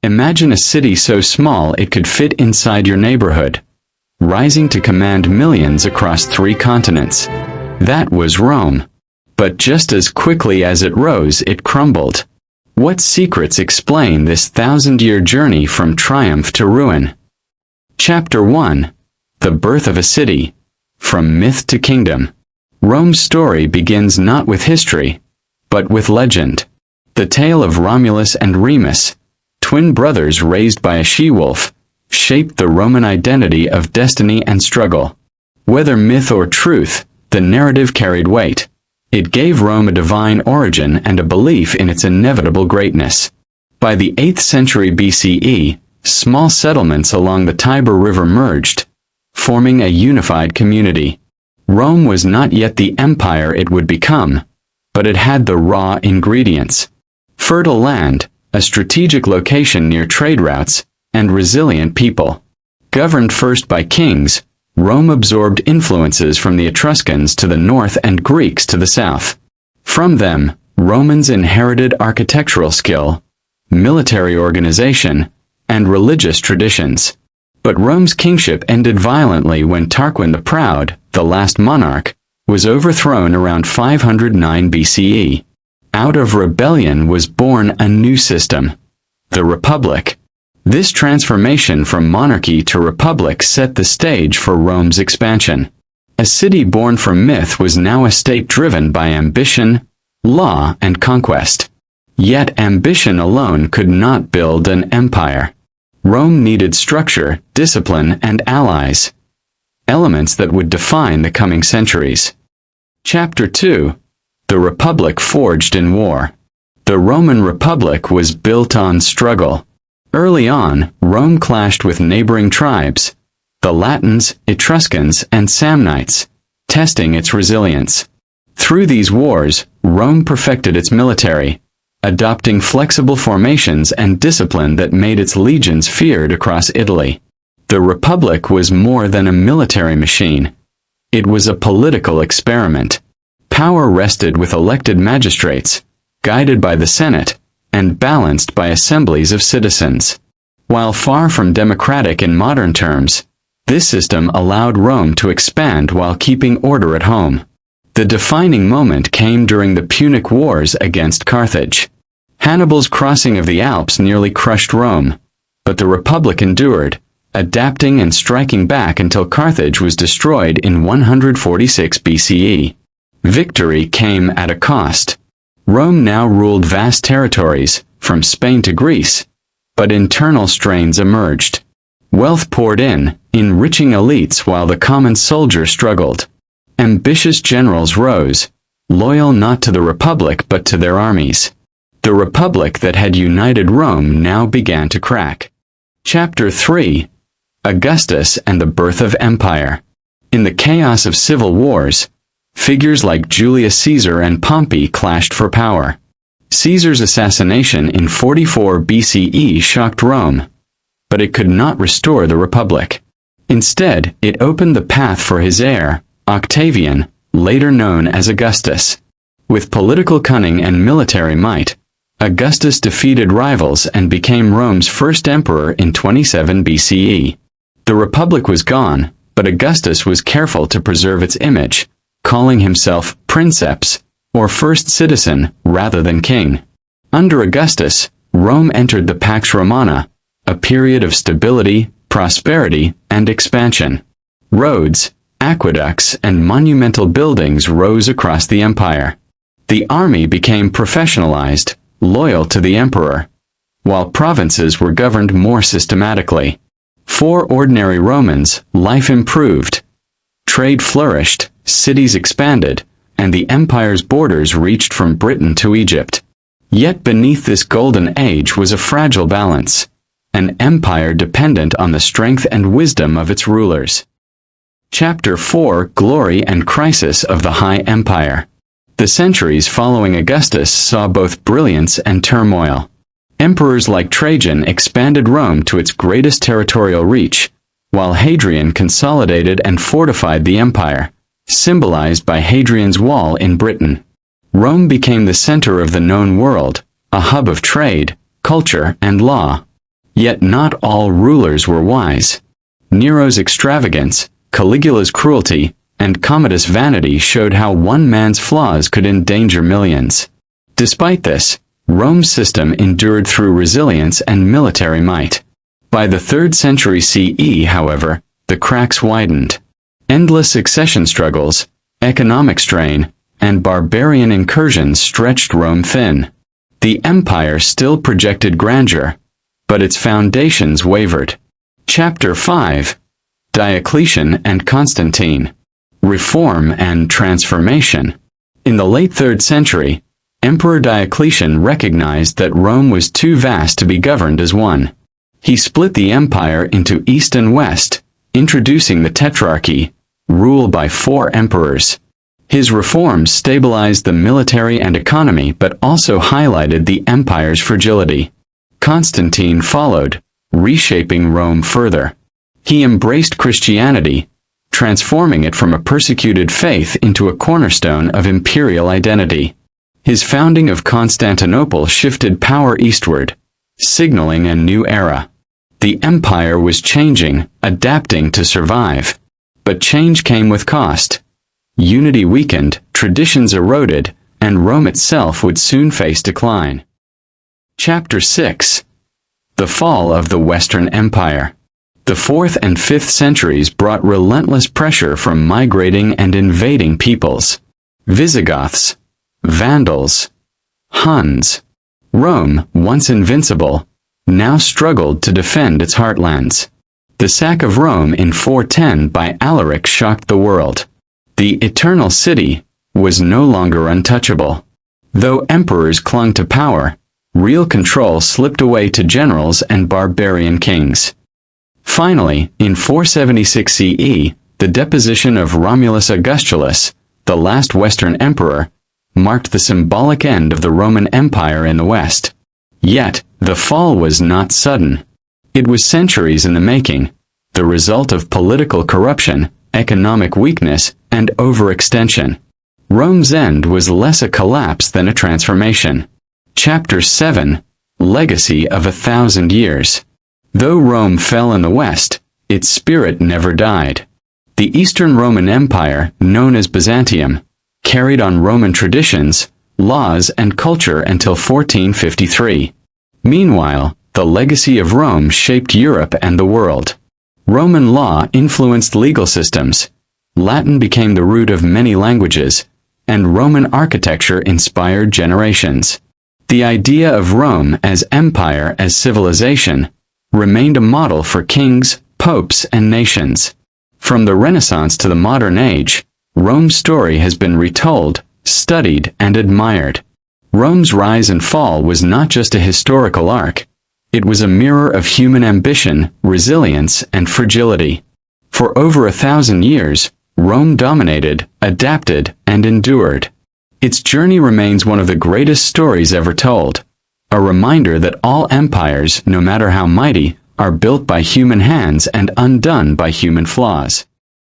Imagine a city so small it could fit inside your neighborhood, rising to command millions across 3 continents. That was Rome. But just as quickly as it rose, it crumbled. What secrets explain this 1,000-year journey from triumph to ruin? Chapter 1. The Birth of a City. From Myth to Kingdom. Rome's story begins not with history, but with legend. The tale of Romulus and Remus, twin brothers raised by a she-wolf, shaped the Roman identity of destiny and struggle. Whether myth or truth, the narrative carried weight. It gave Rome a divine origin and a belief in its inevitable greatness. By the 8th century BCE, small settlements along the Tiber River merged, forming a unified community. Rome was not yet the empire it would become, but it had the raw ingredients. Fertile land, a strategic location near trade routes, and resilient people. Governed first by kings, Rome absorbed influences from the Etruscans to the north and Greeks to the south. From them, Romans inherited architectural skill, military organization, and religious traditions. But Rome's kingship ended violently when Tarquin the Proud, the last monarch, was overthrown around 509 BCE. Out of rebellion was born a new system, the Republic. This transformation from monarchy to republic set the stage for Rome's expansion. A city born from myth was now a state driven by ambition, law, and conquest. Yet ambition alone could not build an empire. Rome needed structure, discipline, and allies, elements that would define the coming centuries. Chapter 2. The Republic Forged in War. The Roman Republic was built on struggle. Early on, Rome clashed with neighboring tribes, the Latins, Etruscans, and Samnites, testing its resilience. Through these wars, Rome perfected its military, adopting flexible formations and discipline that made its legions feared across Italy. The Republic was more than a military machine. It was a political experiment. Power rested with elected magistrates, guided by the Senate, and balanced by assemblies of citizens. While far from democratic in modern terms, this system allowed Rome to expand while keeping order at home. The defining moment came during the Punic Wars against Carthage. Hannibal's crossing of the Alps nearly crushed Rome, but the Republic endured, adapting and striking back until Carthage was destroyed in 146 BCE. Victory came at a cost. Rome now ruled vast territories, from Spain to Greece, but internal strains emerged. Wealth poured in, enriching elites while the common soldier struggled. Ambitious generals rose, loyal not to the Republic but to their armies. The Republic that had united Rome now began to crack. Chapter 3. Augustus and the Birth of Empire. In the chaos of civil wars, figures like Julius Caesar and Pompey clashed for power. Caesar's assassination in 44 BCE shocked Rome, but it could not restore the Republic. Instead, it opened the path for his heir, Octavian, later known as Augustus. With political cunning and military might, Augustus defeated rivals and became Rome's first emperor in 27 BCE. The Republic was gone, but Augustus was careful to preserve its image, calling himself princeps, or first citizen, rather than king. Under Augustus, Rome entered the Pax Romana, a period of stability, prosperity, and expansion. Roads, aqueducts, and monumental buildings rose across the empire. The army became professionalized, loyal to the emperor, while provinces were governed more systematically. For ordinary Romans, life improved. Trade flourished, cities expanded, and the empire's borders reached from Britain to Egypt. Yet beneath this golden age was a fragile balance, an empire dependent on the strength and wisdom of its rulers. Chapter 4. Glory and Crisis of the High Empire. The centuries following Augustus saw both brilliance and turmoil. Emperors like Trajan expanded Rome to its greatest territorial reach, while Hadrian consolidated and fortified the empire, symbolized by Hadrian's Wall in Britain. Rome became the center of the known world, a hub of trade, culture, and law. Yet not all rulers were wise. Nero's extravagance, Caligula's cruelty, and Commodus' vanity showed how one man's flaws could endanger millions. Despite this, Rome's system endured through resilience and military might. By the 3rd century CE, however, the cracks widened. Endless succession struggles, economic strain, and barbarian incursions stretched Rome thin. The empire still projected grandeur, but its foundations wavered. Chapter 5: Diocletian and Constantine. Reform and Transformation. In the late 3rd century, Emperor Diocletian recognized that Rome was too vast to be governed as one. He split the empire into east and west, introducing the Tetrarchy, rule by 4 emperors. His reforms stabilized the military and economy but also highlighted the empire's fragility. Constantine followed, reshaping Rome further. He embraced Christianity, transforming it from a persecuted faith into a cornerstone of imperial identity. His founding of Constantinople shifted power eastward, signaling a new era. The empire was changing, adapting to survive. But change came with cost. Unity weakened, traditions eroded, and Rome itself would soon face decline. Chapter 6: The Fall of the Western Empire. The 4th and 5th centuries brought relentless pressure from migrating and invading peoples. Visigoths, Vandals, Huns. Rome, once invincible, now struggled to defend its heartlands. The sack of Rome in 410 by Alaric shocked the world. The Eternal City was no longer untouchable. Though emperors clung to power, real control slipped away to generals and barbarian kings. Finally, in 476 CE, the deposition of Romulus Augustulus, the last Western emperor, marked the symbolic end of the Roman Empire in the West. Yet, the fall was not sudden. It was centuries in the making, the result of political corruption, economic weakness, and overextension. Rome's end was less a collapse than a transformation. Chapter 7: Legacy of 1,000 Years. Though Rome fell in the West, its spirit never died. The Eastern Roman Empire, known as Byzantium, carried on Roman traditions, laws, and culture until 1453. Meanwhile, the legacy of Rome shaped Europe and the world. Roman law influenced legal systems, Latin became the root of many languages, and Roman architecture inspired generations. The idea of Rome as empire, as civilization, remained a model for kings, popes, and nations. From the Renaissance to the modern age, Rome's story has been retold, studied, and admired. Rome's rise and fall was not just a historical arc. It was a mirror of human ambition, resilience, and fragility. For over 1,000 years, Rome dominated, adapted, and endured. Its journey remains one of the greatest stories ever told, a reminder that all empires, no matter how mighty, are built by human hands and undone by human flaws.